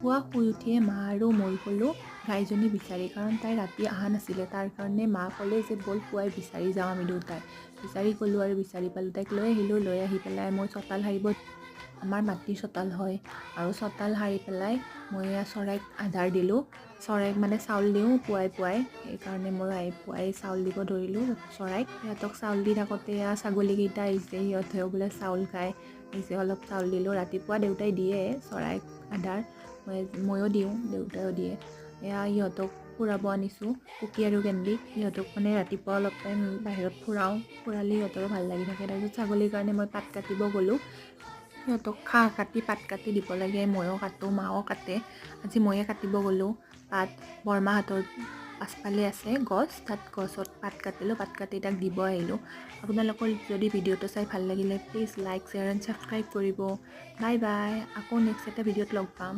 পুৱা শুই উঠিয়ে মা আৰু মই গ'লোঁ গাইজনী বিচাৰি, কাৰণ তাই ৰাতি অহা নাছিলে। তাৰ কাৰণে মা ক'লে যে ব'ল পুৱাই বিচাৰি যাওঁ আমি দুটাই। বিচাৰি গ'লোঁ আৰু বিচাৰি পালোঁ, তাইক লৈ আহিলোঁ। লৈ আহি পেলাই মই চোতাল সাৰিব, আমাৰ মাটিৰ চোতাল হয়, আৰু চোতাল সাৰি পেলাই মই চৰাইক আধাৰ দিলোঁ। চৰাইক মানে চাউল দিওঁ পুৱাই পুৱাই, সেইকাৰণে মই পুৱাই চাউল দিব ধৰিলোঁ চৰাইক। সিহঁতক চাউল দি থাকোঁতে ছাগলীকেইটা আহিছে, সিহঁতেও বোলে চাউল খায়, আহিছে অলপ চাউল দিলোঁ। ৰাতিপুৱা দেউতাই দিয়ে চৰাইক আধাৰ, ময়ো দিওঁ, দেউতাইও দিয়ে। সিহঁতক ফুৰাব আনিছোঁ, কুকি আৰু কেন্দি। সিহঁতক মানে ৰাতিপুৱা অলপ টাইম বাহিৰত ফুৰাওঁ, ফুৰালে সিহঁতৰো ভাল লাগি থাকে। তাৰপিছত ছাগলীৰ কাৰণে মই পাত কাটিব গ'লোঁ। সিহঁতক ঘাঁহ কাটি পাত কাটি দিব লাগে, ময়ো কাটোঁ, মাও কাটে। আজি ময়ে কাটিব গ'লোঁ পাত। বৰমাহঁতৰ পাছফালে আছে গছ, তাত গছত পাত কাটিলোঁ, পাত কাটি তাক দিব আহিলোঁ। আপোনালোকৰ যদি ভিডিঅ'টো চাই ভাল লাগিলে please like, share and subscribe কৰিব। বাই বাই, আকৌ নেক্সট এটা ভিডিঅ'ত লগ পাম।